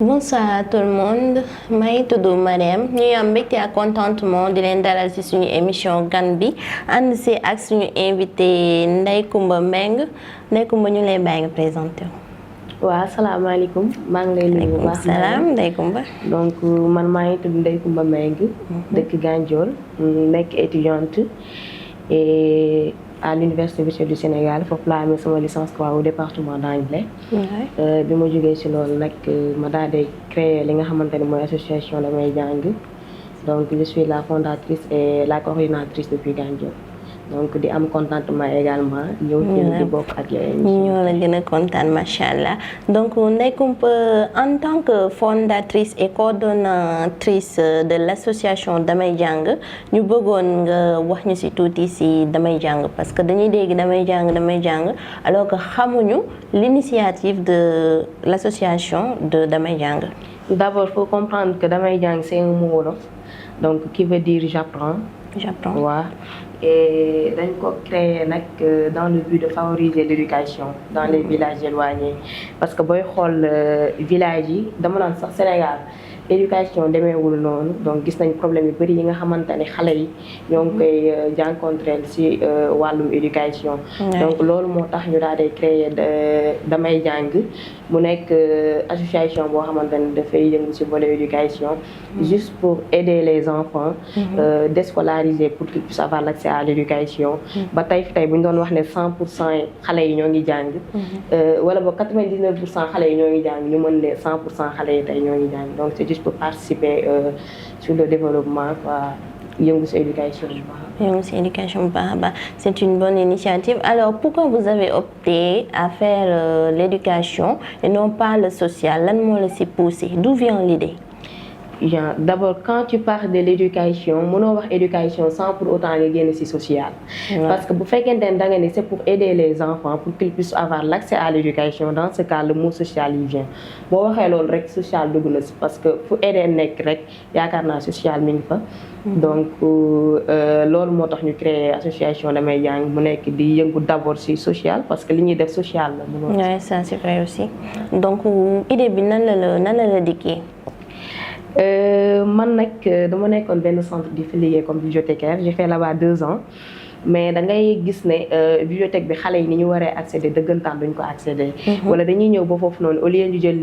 Bonsoir à tout le monde maa ngi tudd Mariam ñuy am mbégte ak contentement di leen dalal ci suñu émission gan bi ànd ci ak suñu invité Ndeye Comba Mbengue Ndeye Comba ñu lay bàyyi nga présenté wu. waaw asalaamaaleykum maa ngi lay nuyu bu baax. salaam Ndeye Comba. donc man maa ngi tudd Ndeye Comba Mbengue. dëkk Gandiol nekk étudiante et à l'université virtuelle du Sénégal foofu laa amee sama licence 3 au département d'anglais. bi ma jógee ci loolu nag ma daal di créer li nga xamante ne mooy association Damay Jàng donc je suis la fondatrice et la coordinatrice depuis Gandiol donc di am contentement également. ñëw di bokk ak yéen. ñoo la gën a kontaan macha allah donc Ndeye Comba en tant que fondatrice et coordonnatrice de l'association Damay Jàng ñu bëggoon nga wax ñu ci tuuti ci Damay Jàng parce que dañuy dégg Damay Jàng alors que xamuñu l'initiative de l'association de Damay Jàng. D'abord faut comprendre que Damay Jàng c'est un mot wolof donc qui veut dire j'apprends. waaw et dañ ko créer nag dans le but de favoriser l'éducation dans les villages éloignés parce que booy xool village yi dama naan sax Sénégal éducation demeewul noonu donc gis nañ problème yu bari yi nga xamante ne xale yi ñoo ngi koy jànkonteel ci wàllum éducation. donc loolu moo tax ñu daal di créer Damay Jàng mu nekk association boo xamante ne dafay yëngu ci volet éducation juste pour aider les enfants déscolarisés pour qu'ils puissent avoir l'accès à l'éducation. ba tey bu ñu doon wax ne 100% xale yi ñoo ngi jàng wala ba 99% xale yi ñoo ngi jàng ñu mën ne 100% xale yi tey ñoo ngi jàng donc c'est juste pour participer sur le développement quoi yëngu ci éducation bu baax. yëngu ci éducation bu baax a baax c'est une bonne initiative alors pourquoi vous avez opté à faire l'éducation et non pas le social lan moo la ci poussé d'où vient l'idée? Bien, d'abord quand tu parles de l'éducation mënoo wax éducation sans pour autant nga génn ci social. parce que bu fekkente ne da nga ne c'est pour aider les enfants pour qu'ils puissent avoir l'accès à l'éducation dans ce cas le mot social il vient boo waxee loolu rek social dugg na ci parce que fu aider nekk rek yaakaar naa social mi ngi fa. donc loolu moo tax ñu créer association Damay Jàng mu nekk di yëngu d'abord ci social parce que li ñuy def social la. oui ça c'est vrai aussi donc idée bi nan la dikkee. man nag dama nekkoon benn centre di liggéey comme bibliothécaire j'ai fait là-bas 2 ans mais da ngay gis ne bibliothèque bi xale yi ni ñu waree accéder dëggantaan duñ ko accéder. wala dañuy ñëw ba foofu noonu au lieu ñu jël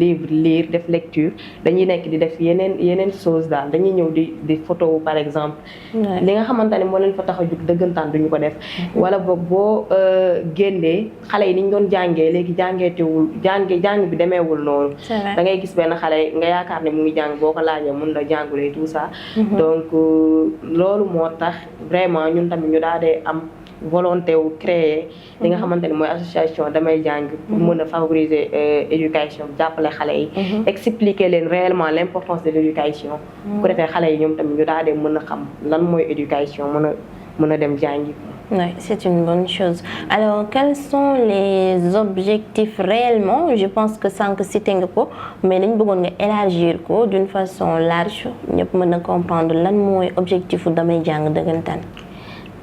livre lire def lecture dañuy nekk di def yeneen chose daal dañuy ñëw di photo par exemple. li nga xamante ne moo leen fa tax a jug dëggantaan duñu ko def. wala boog boo génnee xale yi ni ñu doon jàngee léegi jàng bi demeewul noonu. da ngay gis benn xale nga yaakaar ne mu ngi jàng boo ko laajee mun la jàngulee tout ça. donc loolu moo tax vraiment ñun tamit ñu daal di am volonté wu créer li nga xamante ne mooy association Damay Jàng pour mën a favoriser éducation jàppale xale yi expliquer leen réellement l'importance de l'éducation bu ko defee xale yi ñoom tamit ñu daal di mën a xam lan mooy éducation mën a dem jàngi. Oui, c'est une bonne chose. Alors, quels sont les objectifs réellement? Je pense que sànq cité nga ko mais dañ bëggoon nga élargir ko d'une façon large ñëpp mën a comprendre lan mooy objectifu Damay Jàng dëggantaan.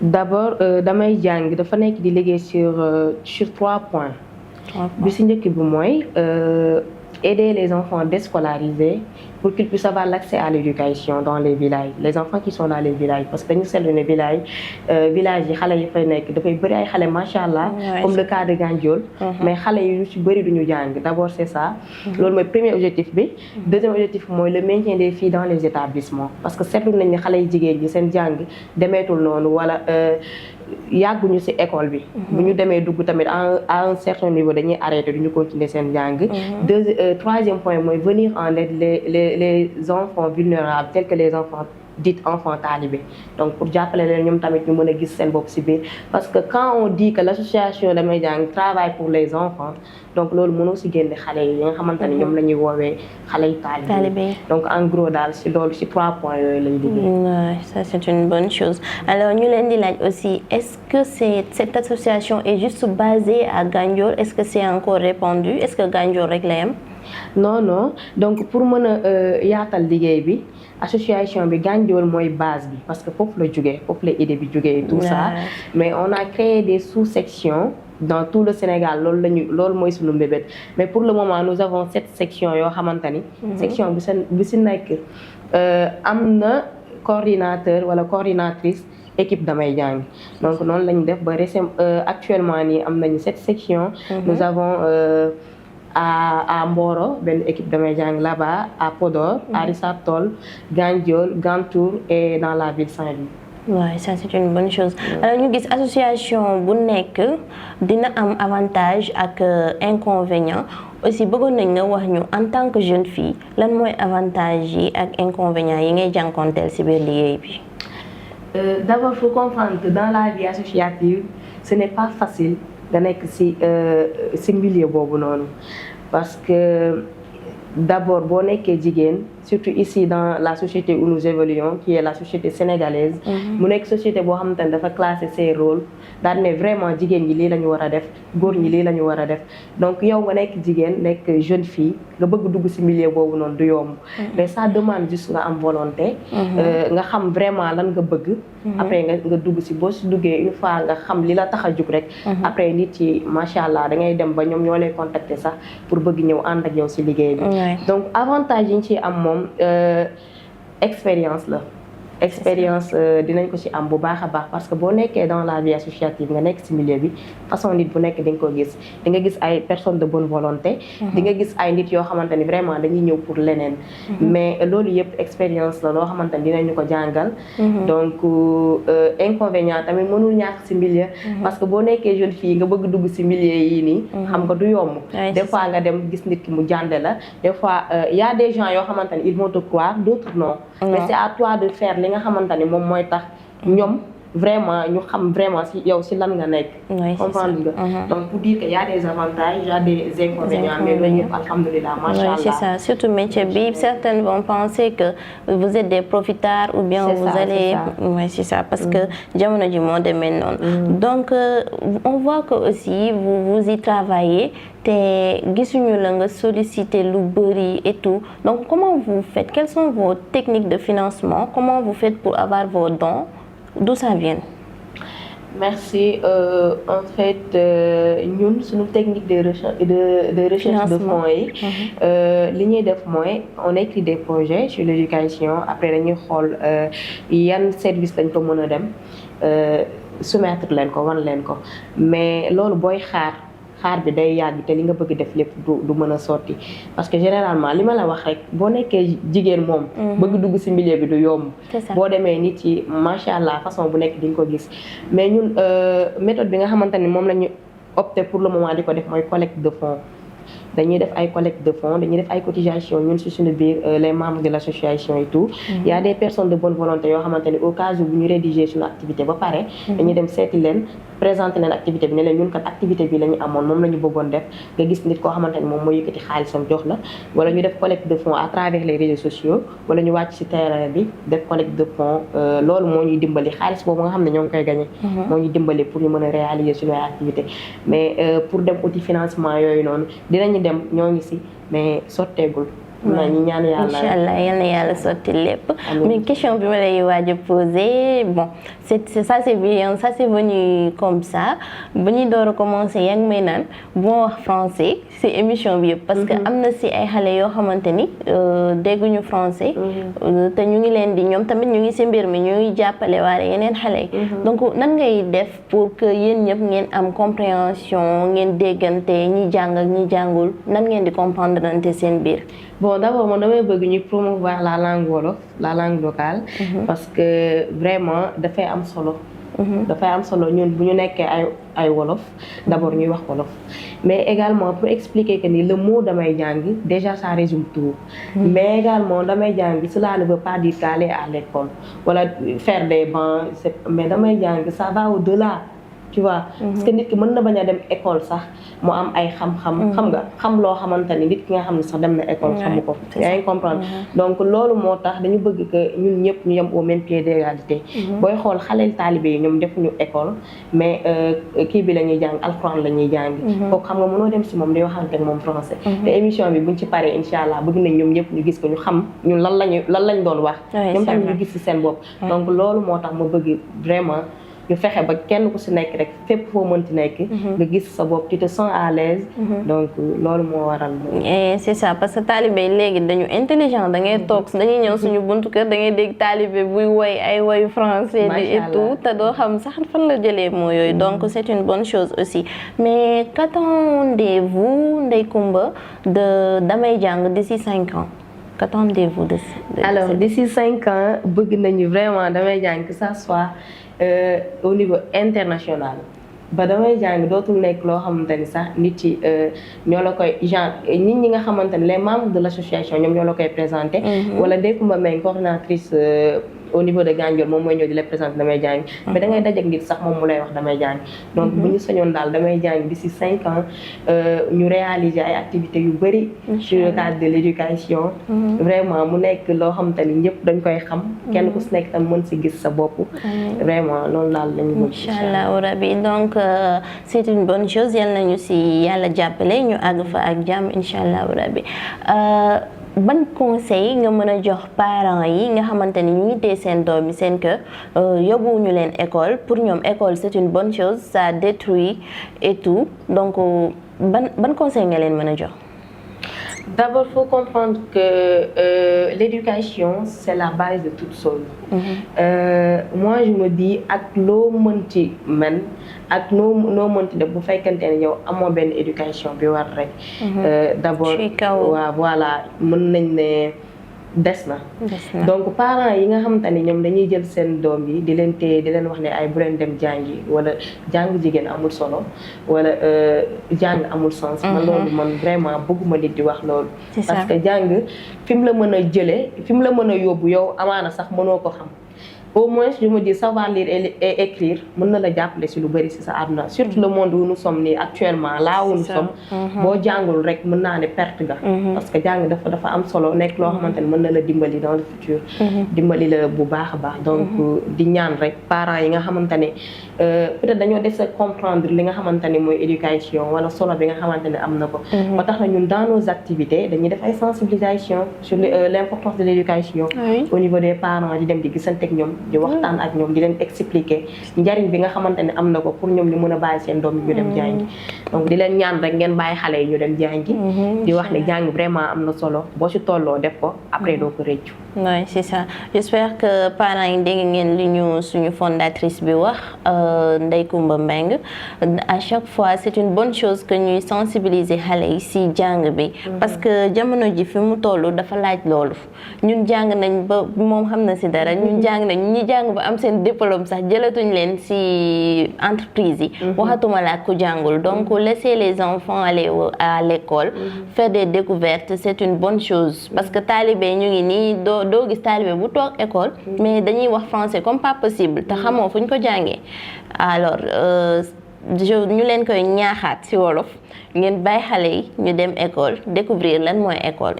D'abord Damay Jàng dafa nekk di liggéey sur 3 points. bi ci njëkk bi mooy aider les enfants déscolarisés pour qu'ils puissent avoir l'accès à l'éducation dans les villages les enfants qui sont dans les villages parce que dañu seetlu ne village yi xale yi fay nekk dafay bëri ay xale macha allah. comme le cas de Gandiol. mais xale yi lu ci bëri duñu jàng d'abord c'est ça. loolu mooy premier objectif bi. deuxième objectif mooy le maintien des filles dans les établissements parce que seetlu nañ ne xale yi jigéen ñi seen jàng demeetul noonu wala. yàgguñu ci école bi. bu ñu demee dugg tamit à un certain niveau dañuy arrêter duñu continuer seen jàng. Troisième point mooy venir en aide les enfants vulnérables tels que les enfants dits enfants talibés donc pour jàppale leen ñoom tamit ñu mën a gis seen bopp ci biir parce que quand on dit que l'association Damay Jàng travaille pour les enfants donc loolu mënoo ci génne xale yi nga xamante ne ñoom la ñuy woowee xale yi talibé donc en gros daal ci loolu ci 3 points yooyu lay liggéey. Ça c'est une bonne chose alors ñu leen di laaj aussi est-ce que cette association est juste basée à Gandiol est-ce que c'est encore répandu est-ce que Gandiol rek la yam non donc pour mën a yaatal liggéey bi association bi Gandiol mooy base bi parce que foofu la jógee foofu la idée bi jógee tout ça mais on a créé des sous-sections dans tout le Sénégal loolu mooy suñu mbébét mais pour le moment nous avons 7 sections yoo xamante ni section bu si nekk am na coordinateur wala coordinatrice équipe damay jàng donc noonu lañu def ba actuellement nii am nañu 7 sections nous avons à Mboro benn équipe damay jàng là-bas à Podor à Richard Toll Gandiol Gantour et dans la ville Saint-Louis. Ouais, ça c'est une bonne chose. Alors ñu gis association bu nekk dina am avantage ak inconvénient aussi bëggoon nañ nga wax ñu en tant que jeune fille lan mooy avantage yi ak inconvénients yi ngay jànkonteel ci biir liggéey bi. D'abord faut comprendre que dans la vie associative ce n'est pas facile nga nekk ci milieu boobu noonu parce que d'abord boo nekkee jigéen surtout ici dans la société où nous évoluons qui est la société sénégalaise mu nekk société boo xamante ne dafa classer ses rôles daal ne vraiment jigéen ñi lii la ñu war a def góor ñi lii la ñu war a def donc yow nga nekk jigéen nekk jeune fille nga bëgg dugg ci milieu boobu noonu du yomb mais ça demande juste nga am volonté nga xam vraiment lan nga bëgg après nga dugg ci boo ci duggee une fois nga xam li la tax a jug rek après nit yi macha allah da ngay dem ba ñoom ñoo lay contacter sax pour bëgg ñëw ànd ak yow ci liggéey bi donc avantage yi ñu ci am moom expérience la expérience dinañ ko ci am bu baax a baax parce que boo nekkee dans la vie associative nga nekk ci milieu bi façon nit bu nekk di nga ko gis di nga gis ay personnes de bonne volonté di nga gis ay nit yoo xamante ni vraiment dañuy ñëw pour leneen mais loolu yëpp expérience la loo xamante ni dinañu ko jàngal donc inconvénient tamit mënul ñàkk ci milieu parce que boo nekkee jeune fille nga bëgg dugg ci milieu yi nii xam nga du yomb des fois nga dem gis nit ki mu jànde la des fois y a des gens yoo xamante ni ils vont te croire d'autres non mais c'est à toi de faire li nga xamante ni moom mooy tax ñoom vraiment ñu xam vraiment ci yow ci lan nga nekk. comprendre nga. donc pour dire que y a des avantages y a des inconvénients mais loolu yëpp alhamdulilah macha allah. c'est ça surtout métier bi certaines vont penser que vous êtes des profiteurs ou bien vous allez. oui c'est ça parce que jamono ji moo demee noonu. donc on voit que aussi vous y travaillez. te gisuñu la nga solliciter lu bari et tout donc comment vous faites quelles sont vos techniques de financement comment vous faites pour avoir vos dons d'où ça vient. merci en fait ñun suñu technique de recherche de fonds yi li ñuy def mooy on écrit des projets sur l'éducation après dañuy xool yan service lañ ko mën a dem soumettre leen ko wan leen ko mais loolu booy xaar bi day yàgg te li nga bëgg def lépp du mën a sotti parce que généralement li ma la wax rek boo nekkee jigéen moom bëgg dugg ci milieu bi du yomb boo demee nit yi macha allah façon bu nekk di nga ko gis mais ñun méthode bi nga xamante ni moom la ñu opté pour le moment di ko def mooy collecte de fonds dañuy def ay collecte de fonds dañuy def ay cotisation ñun ci suñu biir les membres de l'association et tout il y a des personnes de bonne volonté yoo xamante ni au cas où bu ñu rédiger suñu activité ba pare dañuy dem seeti leen présenter leen activité bi ne leen ñun kat activité bi la ñu amoon moom la ñu bëggoon def nga gis nit koo xamante ni moom moo yëkkati xaalisam jox la wala ñu def collecte de fonds à travers les réseaux sociaux wala ñu wàcc ci terrain bi def collecte de fonds loolu moo ñuy dimbali xaalis boobu nga xam ne ñoo ngi koy gagné moo ñuy dimbali pour ñu mën a réaliser suñu activité mais pour dem outil financement yooyu noonu dinañu dem ñoo ngi ci mais sotteegul ñu ñaan yàlla incha allah yal na yàlla sotti lépp mais question bi ma lay waaj a poser bon c'est bien ça c'est venu comme ça ba ñuy door a commencer yaa ngi may naan bu ma wax français ci émission bi yëpp parce que am na ci ay xale yoo xamante ni dégguñu français te ñu ngi leen di ñoom tamit ñu ngi ci mbir mi ñu ngi jàppale waale yeneen xale yi donc nan ngay def pour que yéen ñëpp ngeen am compréhension ngeen déggante ñi jàng ak ñi jàngul nan ngeen di comprendre nante seen biir. Bon, d'abord, moi, je veux promouvoir la langue wolof, la langue locale, parce que vraiment, dafay am solo. dafay am solo ñun bu ñu nekkee ay wolof d'abord ñuy wax wolof mais également pour expliquer que ni le mot damay jàng déjà ça résume tout mais également damay jàng cela ne veut pas dire qu'aller à l'école wala faire des bancs mais damay jàng ça va au-delà tu vois parce que nit ki mën na bañ a dem école sax mu am ay xam nga xam loo xamante ni nit ki nga xam ne sax dem na école xamu ko yaa ngi comprendre donc loolu moo tax dañu bëgg que ñun ñëpp ñu yem au même pied d'égalité booy xool xaleel taalibe yi ñoom defuñu école mais kii bi la ñuy jàng alxuraan la ñuy jàng kooku xam nga mënoo dem si moom di waxante ak moom français te émission bi buñ ci paree incha allah bëgg nañ ñoom ñëpp ñu gis ko ñu xam ñun lan lañ doon wax ñoom tamit ñu gis ci seen bopp donc loolu moo tax ma bëgg vraiment ñu fexe ba kenn ku si nekk rek fépp foo mënti nekk nga gis sa bopp tu te sens à l'aise donc loolu moo waral c'est ça parce que taalibe léegi dañu intelligent da ngay toog dañuy ñëw suñu buntu kër da ngay dégg taalibe buy woy ay woyu français et tout te doo xam sax fan la jëlee moo yooyu donc c'est une bonne chose aussi mais qu'attendez-vous Ndeye Comba de Damay Jàng d'ici 5 ans qu'attendez-vous de alors d'ici 5 ans bëgg nañu vraiment Damay Jàng que ça soit au niveau international ba Damay Jàng dootul nekk loo xamante ni sax nit yi ñoo la koy genre nit ñi nga xamante ni les membres de l'association ñoom ñoo la koy présenté wala Ndeye Comba Mbengue coordinatrice au niveau de Gandiol moom mooy ñëw di la présenter Damay Jàng mais da ngay dajeek nit sax moom mu lay wax Damay Jàng donc bu ñu sañoon daal Damay Jàng d'ici 5 ans ñu réaliser ay activités yu bëri sur le cadre de l'éducation vraiment mu nekk loo xamante ni ñëpp dañ koy xam kenn ku si nekk tam mën si gis sa bopp vraiment loolu daal lañu bëgg inchallah rabbi donc c'est une bonne chose yal nañu si yàlla jàppale ñu àgg fa ak jàmm inchallah rabbi ban conseil nga mën a jox parents yi nga xamante ni ñu ngi téye seen doom yi seen kër yóbbuwuñu leen école pour ñoom école c'est une bonne chose ça détruit et tout donc ban conseil nga leen mën a jox. D'abord, il faut comprendre que l'éducation, c'est la base de toute chose. Moi, je me dis, ak loo mënti men ak noo mënti def bu fekkente ne yow amoo benn éducation bi war rek. D'abord waaw voilà mën nañ ne des na. Donc parents yi nga xamante ni ñoom dañuy jël seen doom yi di leen téye di leen wax ne ay bu leen dem jàngi wala jàng jigéen amul solo wala jàng amul sens. man loolu man vraiment bëgguma nit di wax loolu. parce que jàng fi mu la mën a jëlee fi mu la mën a yóbbu yow amaana sax mënoo ko xam. Au moins je me dis savoir lire et écrire mën na la jàppale si lu bëri si sa àdduna surtout le monde où nous sommes nii actuellement là où nous sommes boo jàngul rek mën naa ne perte ga parce que jàng dafa am solo nekk loo xamante ne mën na la dimbali dans le futur dimbali la bu baax a baax donc di ñaan rek parents yi nga xamante ne peut-être dañoo dese comprendre li nga xamante ne mooy éducation wala solo bi nga xamante ne am na ko ba tax na ñun dans nos activités dañuy def ay sensibilisation sur l'importance de l'éducation au niveau des parents di dem di gisante ak ñoom di waxtaan ak ñoom di leen expliquer njariñ bi nga xamante ne am na ko pour ñoom ñu mën a bàyyi seen doom yi ñu dem jàngi donc di leen ñaan rek ngeen bàyyi xale yi ñu dem jàngi di wax ne jàng vraiment am na solo boo ci tolloo def ko après doo ko rëccu. Oui c'est ça j'espère que parents yi dégg ngeen li ñu suñu fondatrice bi wax Ndeye Comba Mbengue à chaque fois c'est une bonne chose que ñuy sensibiliser xale yi si jàng bi parce que jamono ji fi mu toll dafa laaj loolu ñun jàng nañ ba moom xam na si dara ñun jàng nañ ñi jàng ba am seen diplôme sax jëlatuñ leen ci entreprise yi waxatuma la ku jàngul donc laisser les enfants aller à l'école faire des découvertes c'est une bonne chose parce que talibé ñu ngi nii doo gis talibé bu toog école mais dañuy wax français comme pas possible te xamoo fu ñu ko jàngee alors ñu leen koy ñaaxaat ci wolof ngeen bàyyi xale yi ñu dem école découvrir lan mooy école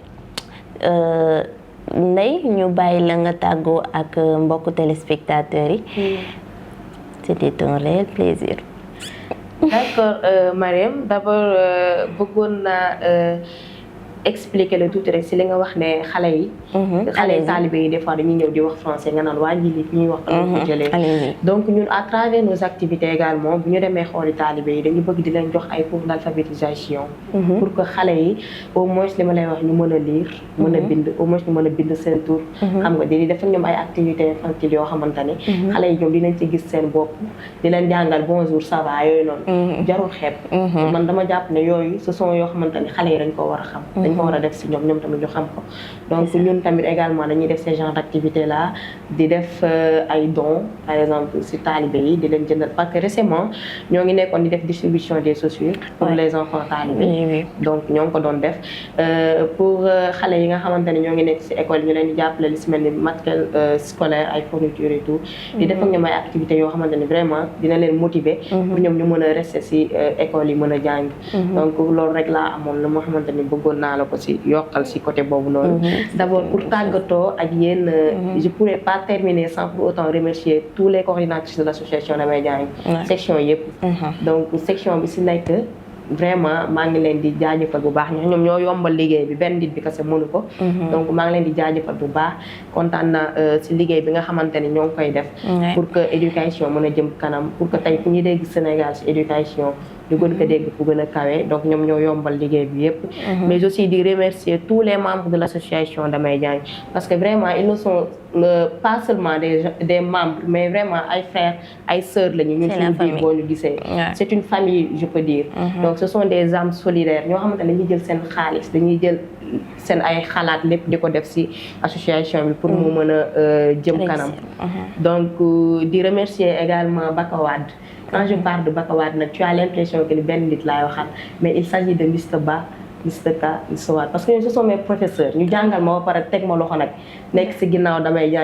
Ndeye ñu bàyyi la nga tàggoo ak mbokku téléspectateurs yi c'était un réel plaisir. D'accord Mariam d'abord bëggoon naa expliquer le tuuti rek si li nga wax ne xale yi taalibe yi des fois dañuy ñëw di wax français nga naan waa nji li ñuy wax dañu ko jëlee donc ñun à travers nos activités également bu ñu demee xooli taalibe yi dañu bëgg di leen jox ay cours d'alphabétisation pour que xale yi au moins li ma lay wax ñu mën a lire mën a bind au moins ñu mën a bind seen tur xam nga di def ak ñoom ay activités infantiles yoo xamante ne xale yi ñoom dinañ ci gis seen bopp di leen jàngal bonjour ça va yooyu noonu jarul xeeb man dama jàpp ne yooyu ce sont yoo xamante ne xale yi dañ ko war a xam ko war a def si ñoom tamit ñu xam ko donc ñun tamit également dañuy def ces genres d'activités là di def ay dons par exemple si talibé yi di leen jëndal parce que récemment ñoo ngi nekkoon di def distribution des chaussures pour les enfants talibés donc ñoo ngi ko doon def pour xale yi nga xamante ne ñoo ngi nekk si école ñu leen di jàppale li si mel ni matériel scolaire ay fournitures et tout di def ak ñoom ay activités yoo xamante ne vraiment dina leen motiver pour ñoom ñu mën a rester si école yi mën a jàng donc loolu rek laa amoon la moo xamante ni bëggoon naa la ko si yokkal si côté boobu noonu d'abord pour tàggatoo ak yéen je pourrais pas terminer sans pour autant remercier tous les coordinateurs de l'association Damay Jàng section yëpp donc section bi si nekk vraiment maa ngi leen di jaajëfal bu baax ñoom ñoo yombal liggéey bi benn nit bi kese mënu ko. donc maa ngi leen di jaajëfal bu baax kontaan naa si liggéey bi nga xamante ni ñoo ngi koy def. pour que éducation mën a jëm kanam pour que tey fu ñuy dégg Sénégal si éducation. ñu gën ko dégg fu gën a kawe donc ñoom ñoo yombal liggéey bi yëpp. mais aussi di remercier tous les membres de l'association Damay Jàng parce que vraiment ils ne sont pas seulement des membres mais vraiment ay frères ay sœurs lañu. ñun suñu biir boo ñu gisee. c'est une famille je peux dire. donc ce sont des âmes solidaires ñoo xamante ne dañuy jël seen xaalis dañuy jël seen ay xalaat lépp di ko def ci association bi pour mu mën a jëm kanam. donc di remercier également Bakawad. Quand je parle de Bakawad, tu as l'impression que les Ben dit là, mais il s'agit de Mr. Ba, Mr. Ka, Mr. Wad. Parce que ce sont mes professeurs. Nous avons parlé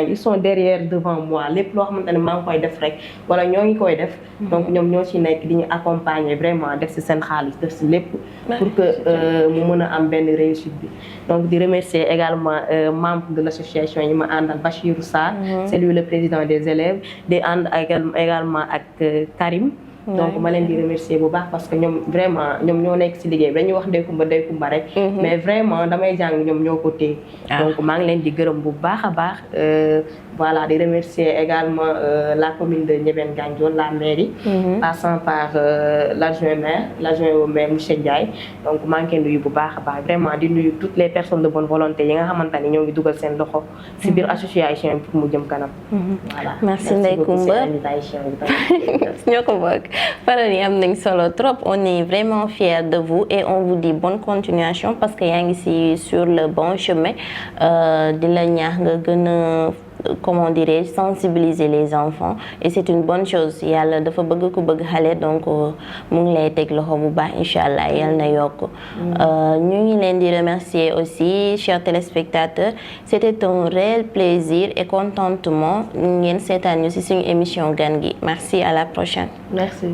ils sont derrière, devant moi. Les plans que je fais, rek wala ñoo ngi koy def donc ñoom ñoo ci nekk di ñu accompagner vraiment def ci seen xaalis def ci lépp pour que mu mën a am benn réussite bi donc di remercier également membre de l'association yi ma àndal Bachirou Sarr c'est lui le président des élèves di ànd également ak Karim donc ma leen di remercier bu baax parce que ñoom vraiment ñoom ñoo nekk ci liggéey bi dañuy wax Ndeye Coumba rek mais vraiment Damay Jàng ñoom ñoo ko téye donc maa ngi leen di gërëm bu baax a baax voilà di remercier également la commune de Ndiébène Gandiol la mairie passant par l'adjoint au maire monsieur Ndiaye donc maa ngi koy nuyu bu baax a baax vraiment di nuyu toutes les personnes de bonne volonté yi nga xamante ni ñoo ngi dugal seen loxo ci biir association bi pour mu jëm kanam voilà merci Ndeye Coumba ñoo ko bokk paroles yi am nañ solo trop on est vraiment fiers de vous et on vous dit bonne continuation parce que yaa ngi ci sur le bon chemin di la ñaax nga gën a comment dirais-je sensibiliser les enfants et c'est une bonne chose yàlla dafa bëgg ku bëgg xale donc mu ngi lay teg loxo bu baax incha allah yal na yokk ñu ngi leen di remercier aussi chers téléspectateurs c'était un réel plaisir et contentement ngeen seetaan ñu ci suñu émission gan gi merci à la prochaine merci